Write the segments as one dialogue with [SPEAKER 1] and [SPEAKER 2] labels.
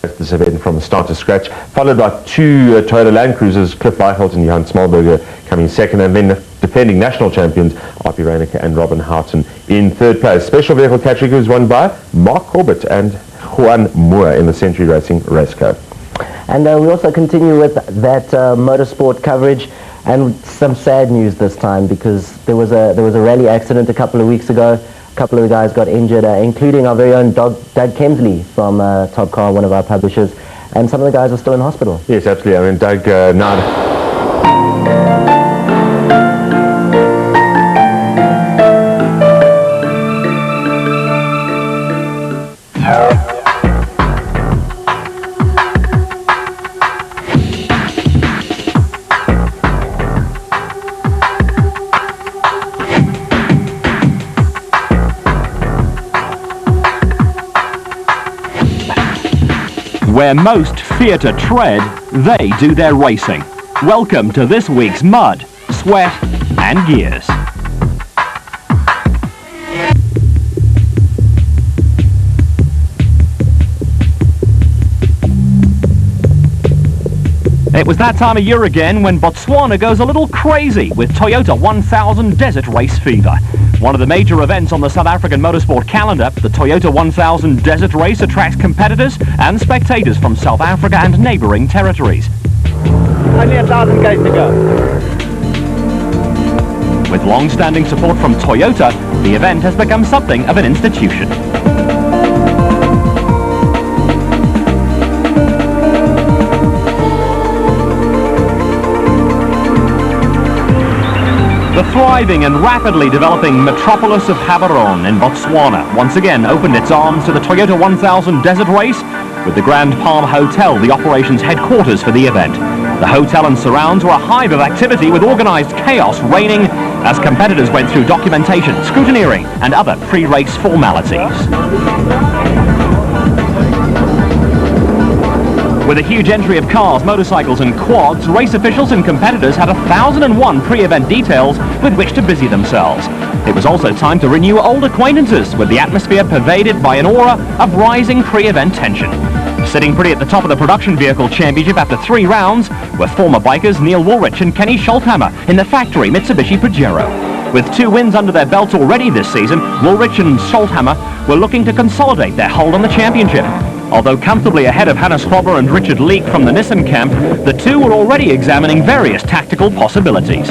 [SPEAKER 1] This event from start to scratch, followed by two Toyota Land Cruisers, Cliff Weichelt and Johan Smallberger coming second, and then the defending national champions R.P. Reinecker and Robin Houghton in third place. Special vehicle category was won by Mark Corbett and Juan Moore in the Century Racing Raceco.
[SPEAKER 2] And we also continue with that motorsport coverage, and some sad news this time, because there was a rally accident a couple of weeks ago. A couple of the guys got injured, including our very own Doug Kemsley from Top Car, one of our publishers, and some of the guys are still in hospital.
[SPEAKER 1] Yes, absolutely. I mean, Doug now...
[SPEAKER 3] Where most fear to tread, they do their racing. Welcome to this week's Mud, Sweat and Gears. It was that time of year again when Botswana goes a little crazy with Toyota 1000 Desert Race Fever. One of the major events on the South African motorsport calendar, the Toyota 1000 Desert Race attracts competitors and spectators from South Africa and neighbouring territories.
[SPEAKER 4] Only 1,000 k's to go.
[SPEAKER 3] With long-standing support from Toyota, the event has become something of an institution. The thriving and rapidly developing metropolis of Gaborone in Botswana once again opened its arms to the Toyota 1000 Desert Race, with the Grand Palm Hotel the operations headquarters for the event. The hotel and surrounds were a hive of activity, with organised chaos reigning as competitors went through documentation, scrutineering and other pre-race formalities. With a huge entry of cars, motorcycles and quads, race officials and competitors had 1,001 pre-event details with which to busy themselves. It was also time to renew old acquaintances, with the atmosphere pervaded by an aura of rising pre-event tension. Sitting pretty at the top of the production vehicle championship after 3 rounds were former bikers Neil Woolrich and Kenny Scholthammer in the factory Mitsubishi Pajero. With 2 wins under their belts already this season, Woolrich and Scholthammer were looking to consolidate their hold on the championship. Although comfortably ahead of Hannes Grobber and Richard Leek from the Nissan camp, the two were already examining various tactical possibilities.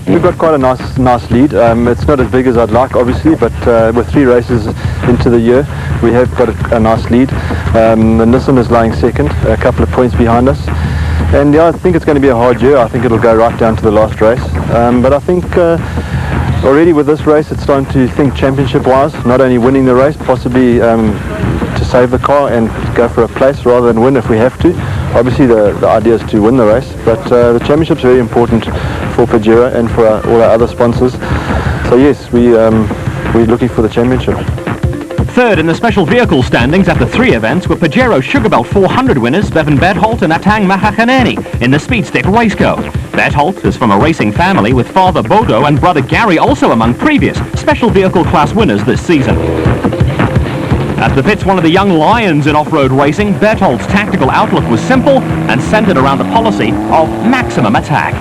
[SPEAKER 5] We've got quite a nice lead. It's not as big as I'd like, obviously, but with 3 races into the year, we have got a nice lead. The Nissan is lying second, a couple of points behind us. And yeah, I think it's going to be a hard year. I think it'll go right down to the last race. But I think already with this race, it's starting to think championship-wise, not only winning the race, possibly to save the car and go for a place rather than win if we have to. Obviously the idea is to win the race, but the championship's very important for Pajero and for all our other sponsors. So yes, we're looking for the championship.
[SPEAKER 3] Third in the special vehicle standings after 3 events were Pajero Sugarbelt 400 winners Bevan Bertholdt and Atang Mahakhaneni in the Speedstep Raceco. Bertholdt is from a racing family, with father Bodo and brother Gary also among previous special vehicle class winners this season. At the pits, one of the young lions in off-road racing, Bertholdt's tactical outlook was simple and centered around the policy of maximum attack.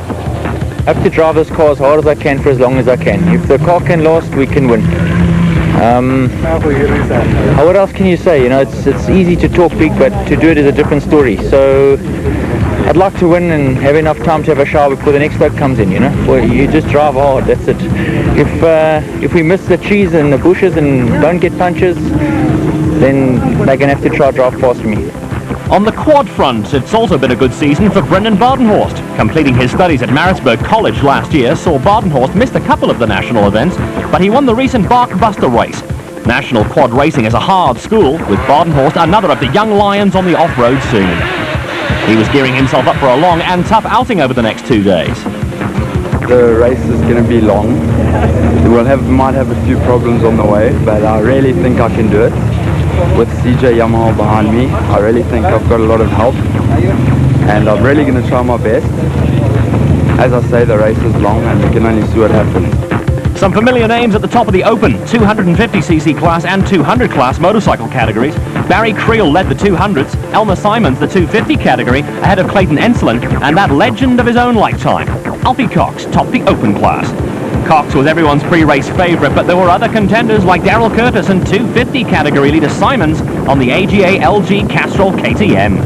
[SPEAKER 4] I have to drive this car as hard as I can for as long as I can. If the car can last, we can win. What else can you say? You know, it's easy to talk big, but to do it is a different story. So I'd like to win and have enough time to have a shower before the next boat comes in, you know. Well, you just drive hard, that's it. If we miss the trees and the bushes and don't get punches, then they're going to have to try to drive past me.
[SPEAKER 3] On the quad front, it's also been a good season for Brendan Badenhorst. Completing his studies at Maritzburg College last year saw Badenhorst miss a couple of the national events, but he won the recent Bark Buster race. National quad racing is a hard school, with Badenhorst another of the young lions on the off-road scene. He was gearing himself up for a long and tough outing over the next 2 days.
[SPEAKER 6] The race is going to be long. Might have a few problems on the way, but I really think I can do it. With CJ Yamaha behind me, I really think I've got a lot of help, and I'm really going to try my best. As I say, the race is long and we can only see what happens.
[SPEAKER 3] Some familiar names at the top of the open 250cc class and 200 class motorcycle categories. Barry Creel led the 200s, Elmer Simons the 250 category, ahead of Clayton Enslin, and that legend of his own lifetime, Alfie Cox, topped the open class. Cox was everyone's pre-race favourite, but there were other contenders like Darrell Curtis and 250 category leader Simons on the AGA LG Castrol KTM.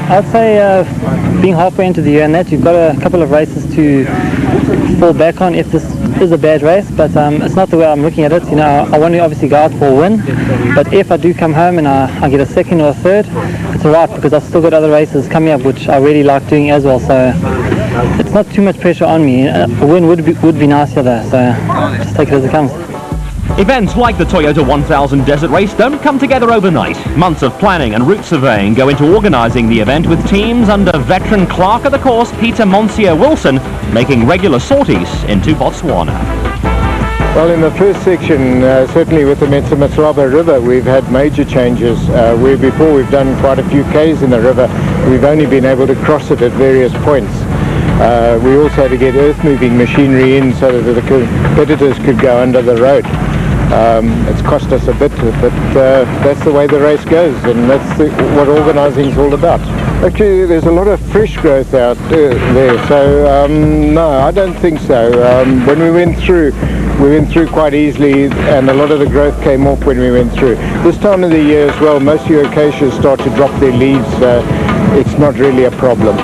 [SPEAKER 7] I'd say being halfway into the year and that, you've got a couple of races to fall back on if this is a bad race, but it's not the way I'm looking at it. You know, I want to obviously go out for a win, but if I do come home and I get a second or a third, it's alright because I've still got other races coming up which I really like doing as well, so it's not too much pressure on me. A win would be nicer though, so just take it as it comes.
[SPEAKER 3] Events like the Toyota 1000 Desert Race don't come together overnight. Months of planning and route surveying go into organising the event, with teams under veteran clerk of the course Peter Monsieur Wilson making regular sorties into Botswana.
[SPEAKER 8] Well, in the first section, certainly with the Metsimetswaba River, we've had major changes. Where before we've done quite a few Ks in the river, we've only been able to cross it at various points. We also had to get earth-moving machinery in so that the competitors could go under the road. It's cost us a bit, but that's the way the race goes, and that's what organising is all about. Actually, there's a lot of fresh growth out there, so no, I don't think so. When we went through quite easily, and a lot of the growth came off when we went through. This time of the year as well, most of your acacias start to drop their leaves, so it's not really a problem.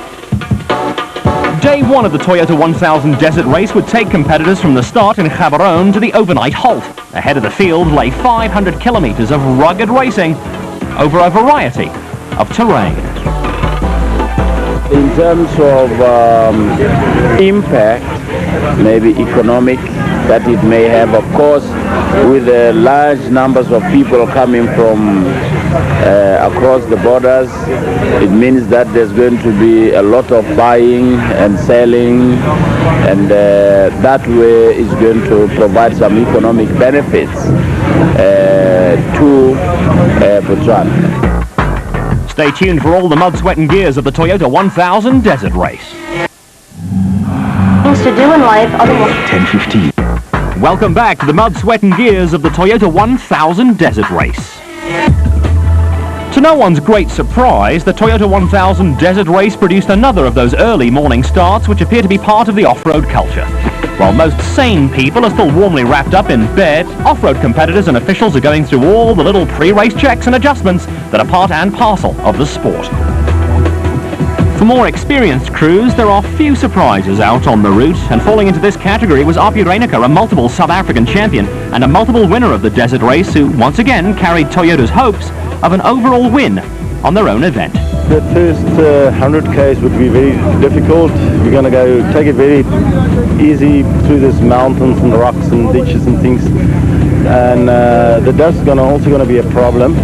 [SPEAKER 3] Day one of the Toyota 1000 Desert Race would take competitors from the start in Gaborone to the overnight halt. Ahead of the field lay 500 kilometres of rugged racing over a variety of terrain.
[SPEAKER 9] In terms of impact, maybe economic, that it may have, of course, with the large numbers of people coming from across the borders, it means that there's going to be a lot of buying and selling, and that way is going to provide some economic benefits to Botswana.
[SPEAKER 3] Stay tuned for all the mud, sweat and gears of the Toyota 1000 Desert Race.
[SPEAKER 10] Things to do in life otherwise.
[SPEAKER 3] 10:15. Welcome back to the mud, sweat and gears of the Toyota 1000 Desert Race. To no one's great surprise, the Toyota 1000 Desert Race produced another of those early morning starts which appear to be part of the off-road culture. While most sane people are still warmly wrapped up in bed, off-road competitors and officials are going through all the little pre-race checks and adjustments that are part and parcel of the sport. For more experienced crews, there are few surprises out on the route, and falling into this category was Api Reiniger, a multiple South African champion and a multiple winner of the Desert Race, who once again carried Toyota's hopes of an overall win on their own event.
[SPEAKER 11] The first 100 Ks would be very difficult. We're going to take it very easy through these mountains and rocks and ditches and things, and the dust is also going to be a problem.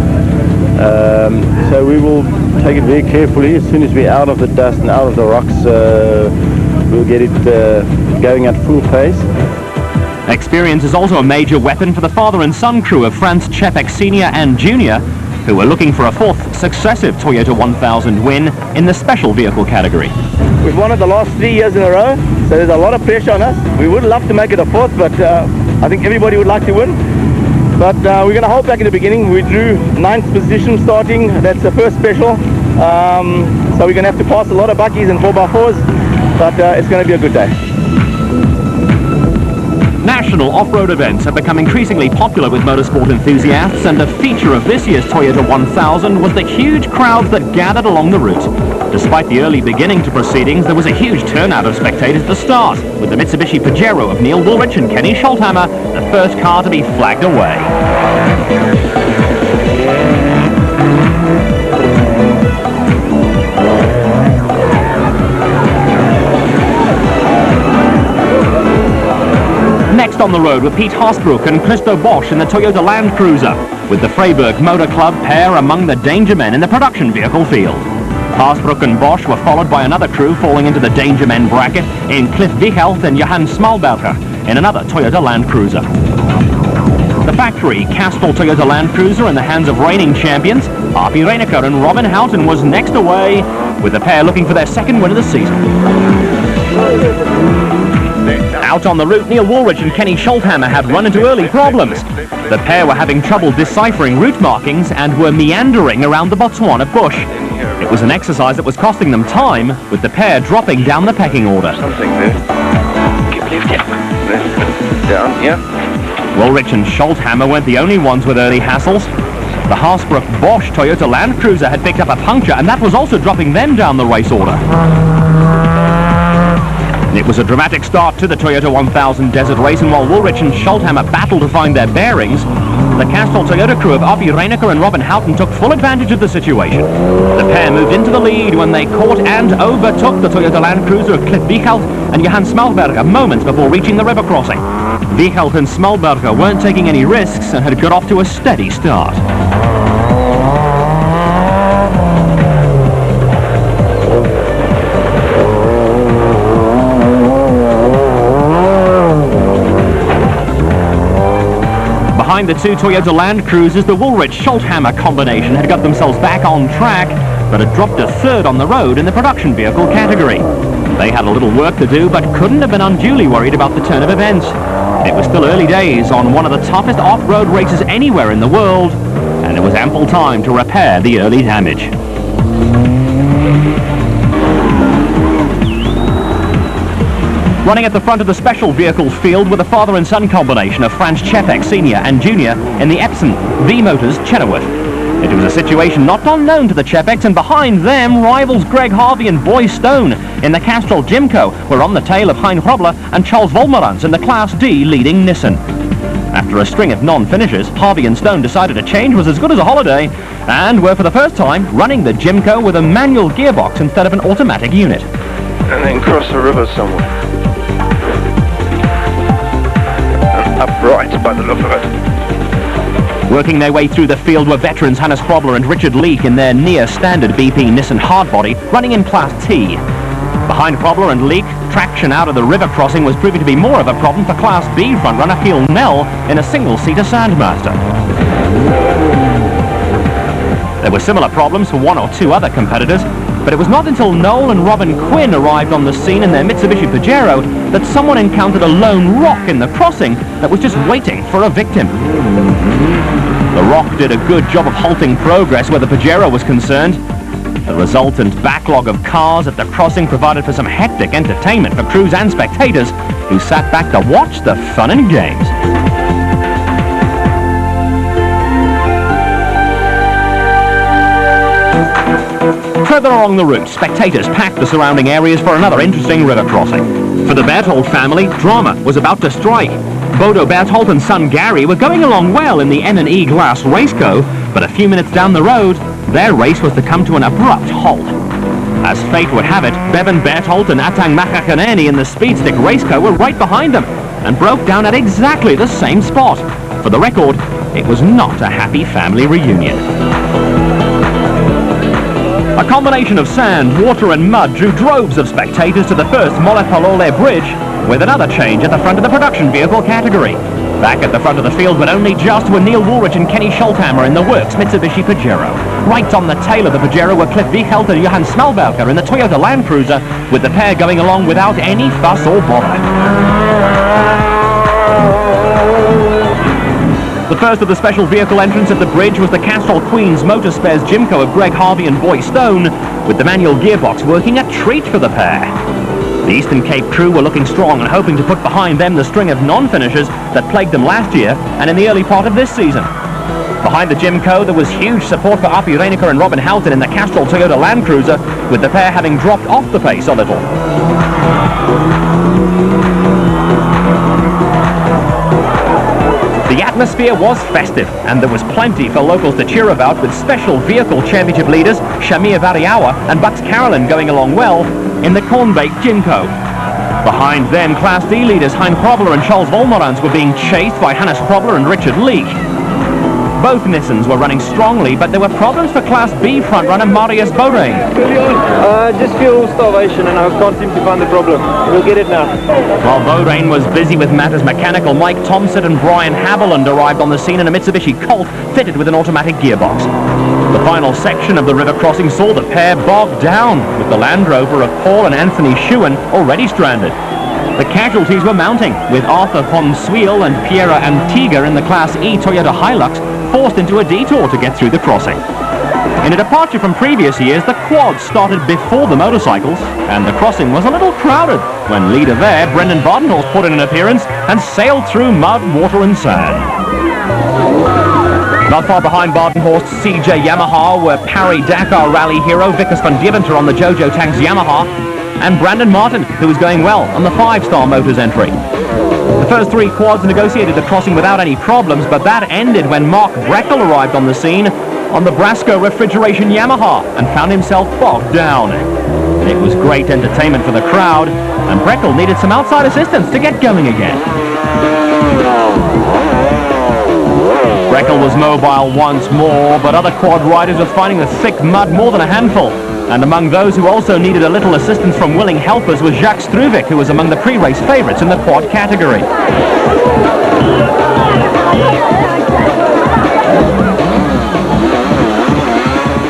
[SPEAKER 11] So we will take it very carefully. As soon as we're out of the dust and out of the rocks, we'll get it going at full pace.
[SPEAKER 3] Experience is also a major weapon for the father and son crew of Franz Czepek Sr. and Jr., who are looking for a fourth successive Toyota 1000 win in the special vehicle category.
[SPEAKER 12] We've won it the last 3 years in a row, so there's a lot of pressure on us. We would love to make it a fourth, but I think everybody would like to win. But we're going to hold back in the beginning. We drew 9th position starting. That's the first special. So we're going to have to pass a lot of buckies and 4x4s, but it's going to be a good day.
[SPEAKER 3] National off-road events have become increasingly popular with motorsport enthusiasts, and a feature of this year's Toyota 1000 was the huge crowds that gathered along the route. Despite the early beginning to proceedings, there was a huge turnout of spectators at the start, with the Mitsubishi Pajero of Neil Woolrich and Kenny Scholthammer the first car to be flagged away. Next on the road were Piet Haasbroek and Christo Bosch in the Toyota Land Cruiser, with the Freiburg Motor Club pair among the danger men in the production vehicle field. Haasbroek and Bosch were followed by another crew falling into the danger men bracket in Cliff Wiegelt and Johan Smalberger in another Toyota Land Cruiser. The factory Castrol Toyota Land Cruiser in the hands of reigning champions Api Reiniger and Robin Houghton was next away, with the pair looking for their second win of the season. Out on the route, Neil Woolrich and Kenny Schulthammer had run into early problems. The pair were having trouble deciphering route markings and were meandering around the Botswana bush. It was an exercise that was costing them time, with the pair dropping down the pecking order.
[SPEAKER 13] Something there. Keep left, yeah. Down, yeah.
[SPEAKER 3] Woolrich and Schulthammer weren't the only ones with early hassles. The Haasbrook Bosch Toyota Land Cruiser had picked up a puncture, and that was also dropping them down the race order. It was a dramatic start to the Toyota 1000 Desert Race, and while Woolrich and Schulthammer battled to find their bearings, the Castrol Toyota crew of Api Reinecker and Robin Houghton took full advantage of the situation. The pair moved into the lead when they caught and overtook the Toyota Land Cruiser of Cliff Wiechelt and Johan Smalberger moments before reaching the river crossing. Wiechelt and Smalberger weren't taking any risks and had got off to a steady start. Behind the two Toyota Land Cruisers, the Woolrich-Schulthammer combination had got themselves back on track, but had dropped a third on the road in the production vehicle category. They had a little work to do, but couldn't have been unduly worried about the turn of events. It was still early days on one of the toughest off-road races anywhere in the world, and there was ample time to repair the early damage. Running at the front of the special vehicles field were the father and son combination of Franz Czepek Sr. and Jr. in the Epson V-Motors Chenoweth. It was a situation not unknown to the Czepeks, and behind them, rivals Greg Harvey and Boy Stone in the Castrol Jimco were on the tail of Hein Hrobler and Charles Volmerans in the Class D leading Nissan. After a string of non-finishes, Harvey and Stone decided a change was as good as a holiday, and were for the first time running the Jimco with a manual gearbox instead of an automatic unit.
[SPEAKER 13] And then cross the river somewhere. Upright by the look of it.
[SPEAKER 3] Working their way through the field were veterans Hannes Hrobler and Richard Leake in their near-standard BP Nissan hardbody, running in Class T. Behind Hrobler and Leake, traction out of the river crossing was proving to be more of a problem for Class B frontrunner Giel Nel in a single-seater Sandmaster. There were similar problems for one or two other competitors, but it was not until Noel and Robin Quinn arrived on the scene in their Mitsubishi Pajero that someone encountered a lone rock in the crossing that was just waiting for a victim. The rock did a good job of halting progress where the Pajero was concerned. The resultant backlog of cars at the crossing provided for some hectic entertainment for crews and spectators who sat back to watch the fun and games. Further along the route, spectators packed the surrounding areas for another interesting river crossing. For the Berthold family, drama was about to strike. Bodo Berthold and son Gary were going along well in the N&E Glass Raceco, but a few minutes down the road, their race was to come to an abrupt halt. As fate would have it, Bevan Berthold and Atang Makakaneni in the Speedstick Raceco were right behind them and broke down at exactly the same spot. For the record, it was not a happy family reunion. A combination of sand, water and mud drew droves of spectators to the first Molepalole Bridge, with another change at the front of the production vehicle category. Back at the front of the field, but only just, were Neil Woolrich and Kenny Schulthammer in the works Mitsubishi Pajero. Right on the tail of the Pajero were Cliff Wiechelt and Johan Smalberger in the Toyota Land Cruiser, with the pair going along without any fuss or bother. The first of the special vehicle entrants at the bridge was the Castrol Queen's Motor Spares Jimco of Greg Harvey and Boy Stone, with the manual gearbox working a treat for the pair. The Eastern Cape crew were looking strong and hoping to put behind them the string of non-finishers that plagued them last year and in the early part of this season. Behind the Jimco, there was huge support for Api Reinecker and Robin Houghton in the Castrol Toyota Land Cruiser, with the pair having dropped off the pace a little. The atmosphere was festive, and there was plenty for locals to cheer about, with special vehicle championship leaders Shamir Variawa and Bucks Carolyn going along well in the Cornbake Jimco. Behind them, Class D leaders Hein Hrobler and Charles Volmerans were being chased by Hannes Hrobler and Richard Leake. Both Nissans were running strongly, but there were problems for Class B frontrunner Marius Bodain.
[SPEAKER 4] Just fuel starvation, and I can't seem to find the problem. We'll get it now.
[SPEAKER 3] While Bodain was busy with matters mechanical, Mike Thompson and Brian Haviland arrived on the scene in a Mitsubishi Colt fitted with an automatic gearbox. The final section of the river crossing saw the pair bogged down, with the Land Rover of Paul and Anthony Shewan already stranded. The casualties were mounting, with Arthur von Swiel and Pierre Antiga in the Class E Toyota Hilux forced into a detour to get through the crossing. In a departure from previous years, the quads started before the motorcycles, and the crossing was a little crowded when leader there, Brendan Badenhorst, put in an appearance and sailed through mud, water and sand. Not far behind Badenhorst, CJ Yamaha were Paris-Dakar rally hero Vickers van Deventer on the Jojo Tanks Yamaha, and Brandon Martin, who was going well on the 5-star Motors entry. The first 3 quads negotiated the crossing without any problems, but that ended when Mark Breckel arrived on the scene on the Brasco Refrigeration Yamaha and found himself bogged down. It was great entertainment for the crowd, and Breckel needed some outside assistance to get going again. Breckel was mobile once more, but other quad riders were finding the thick mud more than a handful. And among those who also needed a little assistance from willing helpers was Jacques Struwik, who was among the pre-race favourites in the quad category.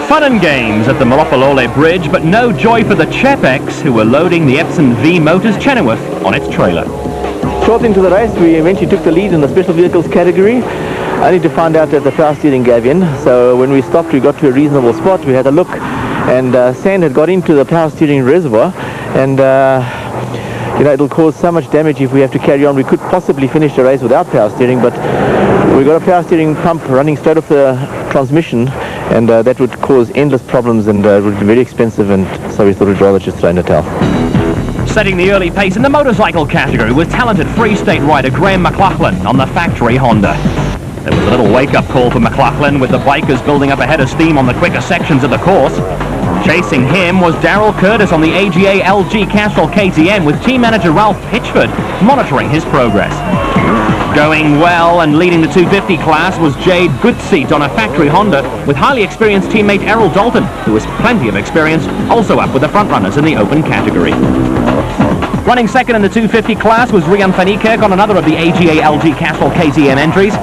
[SPEAKER 3] Fun and games at the Malopolole Bridge, but no joy for the Chepex, who were loading the Epson V Motors Chenoweth on its trailer.
[SPEAKER 12] Short into the race, we eventually took the lead in the special vehicles category, only to find out that the power steering gave in. So when we stopped, we got to a reasonable spot. We had a look, and sand had got into the power steering reservoir, and you know, it'll cause so much damage if we have to carry on. We could possibly finish the race without power steering, but we got a power steering pump running straight off the transmission, and that would cause endless problems, and it would be very expensive, and so we thought we'd rather just throw in a towel.
[SPEAKER 3] Setting the early pace in the motorcycle category was talented Free State rider Graham McLaughlin on the factory Honda. There was a little wake-up call for McLaughlin, with the bikers building up a head of steam on the quicker sections of the course. Chasing him was Daryl Curtis on the AGA LG Castrol KTM, with team manager Ralph Pitchford monitoring his progress. Going well and leading the 250 class was Jade Goodseat on a factory Honda, with highly experienced teammate Errol Dalton, who has plenty of experience, also up with the front runners in the open category. Running second in the 250 class was Rian van Niekerk on another of the AGA LG Castrol KTM entries,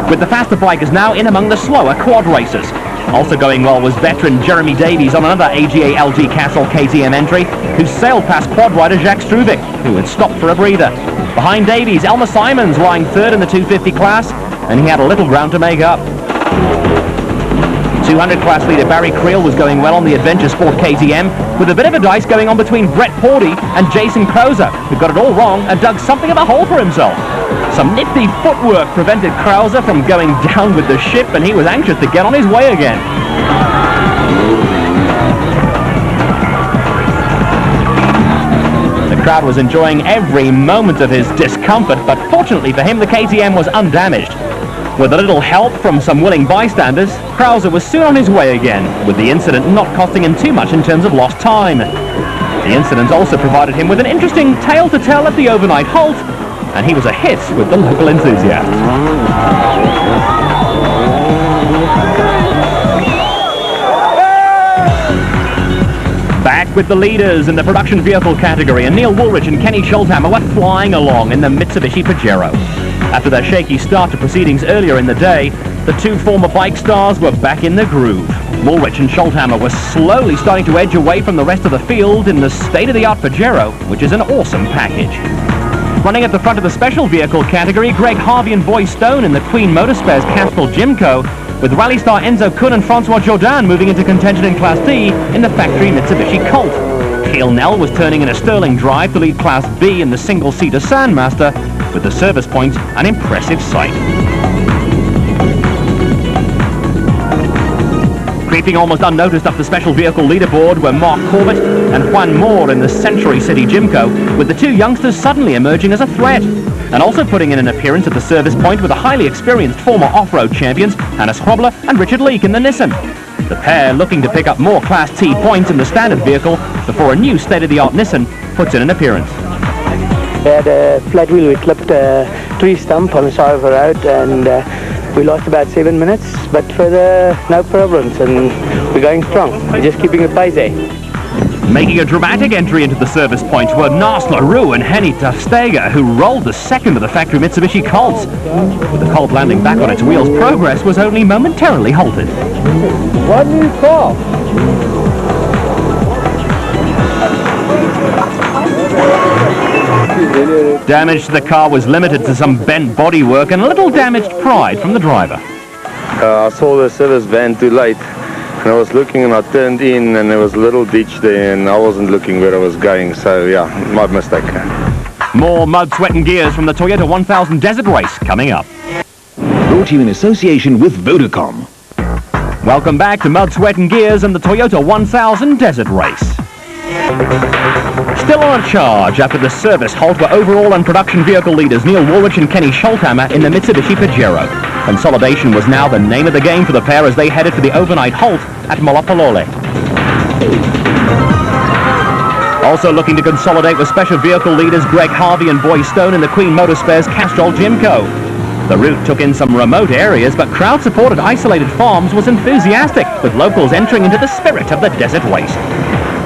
[SPEAKER 3] with the faster bikers now in among the slower quad racers. Also going well was veteran Jeremy Davies on another AGA LG Castrol KTM entry, who sailed past quad rider Jacques Struwik, who had stopped for a breather. Behind Davies, Elmer Simons lying third in the 250 class, and he had a little ground to make up. 200 class leader Barry Creel was going well on the Adventure Sport KTM, with a bit of a dice going on between Brett Porty and Jason Krauser, who got it all wrong and dug something of a hole for himself. Some nifty footwork prevented Krauser from going down with the ship, and he was anxious to get on his way again. The crowd was enjoying every moment of his discomfort, but fortunately for him, the KTM was undamaged. With a little help from some willing bystanders, Krauser was soon on his way again, with the incident not costing him too much in terms of lost time. The incident also provided him with an interesting tale to tell at the overnight halt, and he was a hit with the local enthusiasts. Back with the leaders in the production vehicle category, and Neil Woolrich and Kenny Schulthammer were flying along in the Mitsubishi Pajero. After their shaky start to proceedings earlier in the day, the two former bike stars were back in the groove. Woolrich and Schulthammer were slowly starting to edge away from the rest of the field in the state-of-the-art Pajero, which is an awesome package. Running at the front of the special vehicle category, Greg Harvey and Boy Stone in the Queen Motorspares Castrol Jimco, with rally star Enzo Kun and Francois Jourdain moving into contention in Class D in the factory Mitsubishi Colt. Cale Nell was turning in a Sterling drive to lead Class B in the single-seater Sandmaster, with the service point an impressive sight. Creeping almost unnoticed up the special vehicle leaderboard were Mark Corbett and Juan Moore in the Century City Jimco, with the two youngsters suddenly emerging as a threat, and also putting in an appearance at the service point with the highly experienced former off-road champions Hannes Hrobler and Richard Leake in the Nissan. The pair looking to pick up more Class T points in the standard vehicle before a new state-of-the-art Nissan puts in an appearance.
[SPEAKER 14] We had a flat wheel, we clipped a tree stump on the side of the road, and we lost about 7 minutes, but further no problems, and we're going strong. We're just keeping the pace there.
[SPEAKER 3] Making a dramatic entry into the service point were Nas LaRue and Henny Tastega, who rolled the second of the factory Mitsubishi Colts. With the Colt landing back on its wheels, progress was only momentarily halted.
[SPEAKER 14] One new car.
[SPEAKER 3] Damage to the car was limited to some bent bodywork and a little damaged pride from the driver.
[SPEAKER 15] I saw the service van too late, and I was looking and I turned in and there was a little ditch there and I wasn't looking where I was going, so yeah, my mistake.
[SPEAKER 3] More mud, sweat and gears from the Toyota 1000 Desert Race coming up.
[SPEAKER 16] Brought to you in association with Vodacom.
[SPEAKER 3] Welcome back to Mud, Sweat and Gears and the Toyota 1000 Desert Race. Still on a charge after the service halt were overall and production vehicle leaders Neil Woolwich and Kenny Scholthammer in the Mitsubishi Pajero. Consolidation was now the name of the game for the pair as they headed for the overnight halt at Molopolole. Also looking to consolidate were special vehicle leaders Greg Harvey and Boy Stone in the Queen Motorspares Castrol Jimco. The route took in some remote areas, but crowd support at isolated farms was enthusiastic, with locals entering into the spirit of the desert waste.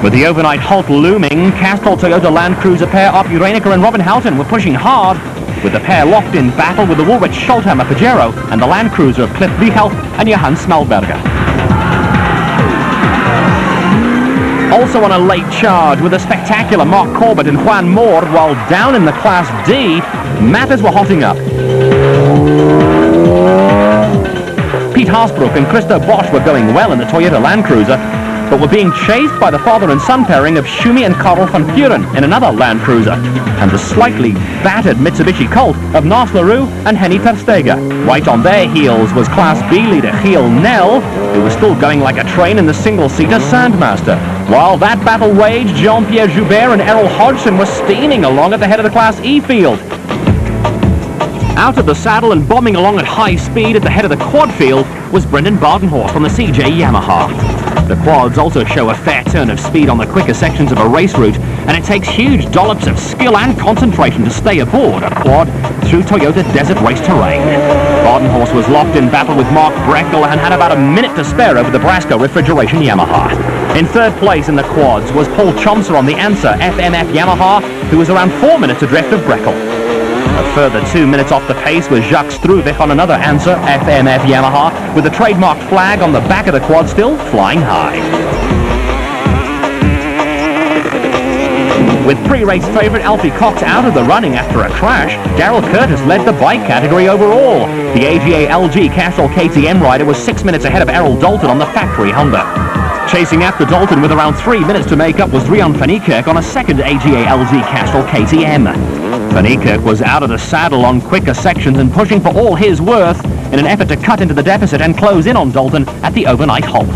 [SPEAKER 3] With the overnight halt looming, Castrol Toyota Land Cruiser pair Oppie Reiniker and Robin Houghton were pushing hard, with the pair locked in battle with the Woolwich Scholthammer Pajero and the Land Cruiser of Cliff Wiechelt and Johan Smalberger. Also on a late charge with a spectacular Mark Corbett and Juan Moore, while down in the Class D, matters were hotting up. Pete Haasbroek and Christo Bosch were going well in the Toyota Land Cruiser, but were being chased by the father and son pairing of Schumi and Karel van Vuren in another Land Cruiser, and the slightly battered Mitsubishi Colt of Nars LaRue and Henny Terstegen. Right on their heels was Class B leader Giel Nel, who was still going like a train in the single-seater Sandmaster. While that battle raged, Jean-Pierre Joubert and Errol Hodgson were steaming along at the head of the Class E field. Out of the saddle and bombing along at high speed at the head of the quad field was Brendan Badenhorst on the CJ Yamaha. The quads also show a fair turn of speed on the quicker sections of a race route, and it takes huge dollops of skill and concentration to stay aboard a quad through Toyota desert race terrain. Badenhorst was locked in battle with Mark Breckel and had about a minute to spare over the Brasco refrigeration Yamaha. In third place in the quads was Paul Chomser on the Answer FMF Yamaha, who was around 4 minutes adrift of Breckel. A further 2 minutes off the pace was Jacques Struwig on another Answer FMF Yamaha, with the trademarked flag on the back of the quad still flying high. With pre-race favourite Alfie Cox out of the running after a crash, Darrell Curtis led the bike category overall. The AGA LG Castrol KTM rider was 6 minutes ahead of Errol Dalton on the factory Honda. Chasing after Dalton with around 3 minutes to make up was Rian van Niekerk on a second AGA LG Castrol KTM. Van Niekerk was out of the saddle on quicker sections and pushing for all his worth in an effort to cut into the deficit and close in on Dalton at the overnight halt.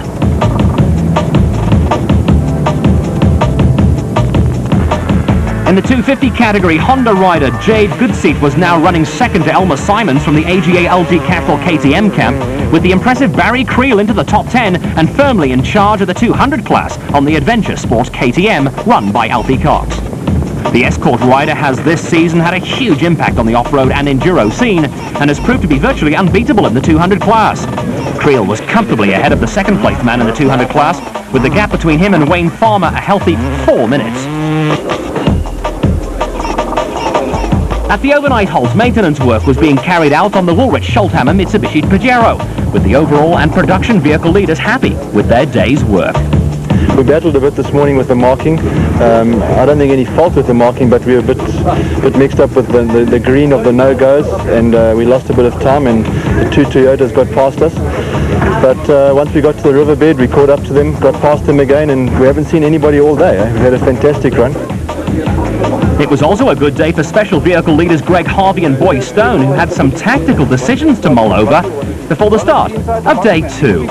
[SPEAKER 3] In the 250 category, Honda rider Jade Goodseat was now running second to Elmer Simons from the AGA LG Castrol KTM camp, with the impressive Barry Creel into the top 10 and firmly in charge of the 200 class on the Adventure Sport KTM run by Alfie Cox. The Escort rider has this season had a huge impact on the off-road and enduro scene and has proved to be virtually unbeatable in the 200 class. Creel was comfortably ahead of the second-placed man in the 200 class, with the gap between him and Wayne Farmer a healthy 4 minutes. At the overnight halt, maintenance work was being carried out on the Woolwich Scholthammer Mitsubishi Pajero, with the overall and production vehicle leaders happy with their day's work.
[SPEAKER 5] We battled a bit this morning with the marking. I don't think any fault with the marking, but we were a bit mixed up with the green of the no-goes, and we lost a bit of time, and the two Toyotas got past us. But once we got to the riverbed, we caught up to them, got past them again, and we haven't seen anybody all day. We had a fantastic run.
[SPEAKER 3] It was also a good day for special vehicle leaders Greg Harvey and Boy Stone, who had some tactical decisions to mull over before the start of day 2.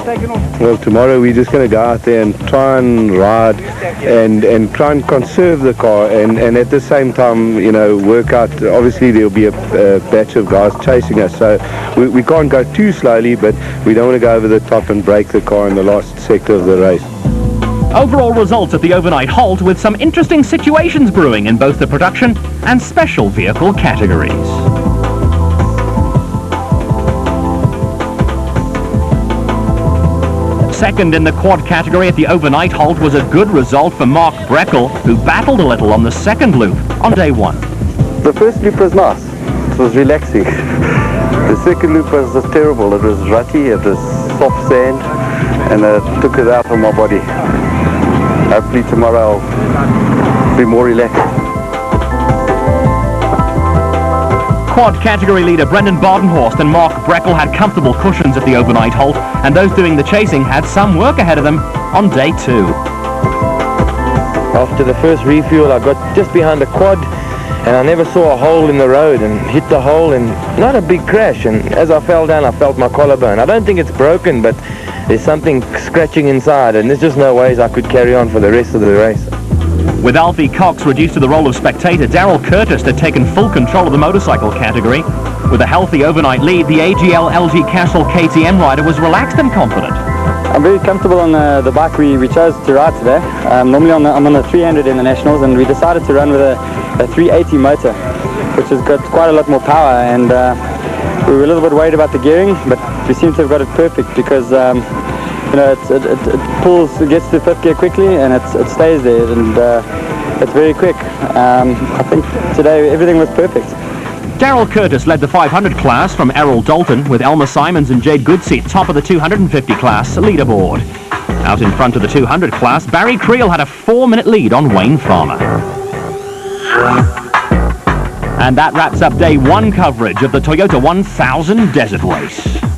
[SPEAKER 15] Well, tomorrow we're just going to go out there and try and ride and try and conserve the car and at the same time, you know, work out. Obviously there'll be a batch of guys chasing us, so we can't go too slowly, but we don't want to go over the top and break the car in the last sector of the race.
[SPEAKER 3] Overall results at the overnight halt with some interesting situations brewing in both the production and special vehicle categories. Second in the quad category at the overnight halt was a good result for Mark Breckel, who battled a little on the second loop on day 1.
[SPEAKER 11] The first loop was nice. It was relaxing. The second loop was just terrible. It was rutty, it was soft sand, and it took it out of my body. Hopefully tomorrow I'll be more relaxed.
[SPEAKER 3] Quad category leader Brendan Badenhorst and Mark Breckel had comfortable cushions at the overnight halt, and those doing the chasing had some work ahead of them on day 2.
[SPEAKER 4] After the first refuel, I got just behind the quad, and I never saw a hole in the road and hit the hole, and not a big crash. And as I fell down, I felt my collarbone. I don't think it's broken, but there's something scratching inside, and there's just no ways I could carry on for the rest of the race.
[SPEAKER 3] With Alfie Cox reduced to the role of spectator, Daryl Curtis had taken full control of the motorcycle category. With a healthy overnight lead, the AGL LG Castle KTM rider was relaxed and confident.
[SPEAKER 17] I'm very comfortable on the bike we chose to ride today. Normally I'm on the 300 in the Nationals, and we decided to run with a 380 motor, which has got quite a lot more power, and we were a little bit worried about the gearing, but we seem to have got it perfect because you know, it pulls, it gets to 5th gear quickly, and it stays there, and it's very quick. I think today everything was perfect.
[SPEAKER 3] Daryl Curtis led the 500 class from Errol Dalton, with Elmer Simons and Jade Goodsey top of the 250 class leaderboard. Out in front of the 200 class, Barry Creel had a 4-minute lead on Wayne Farmer. And that wraps up day 1 coverage of the Toyota 1000 Desert Race.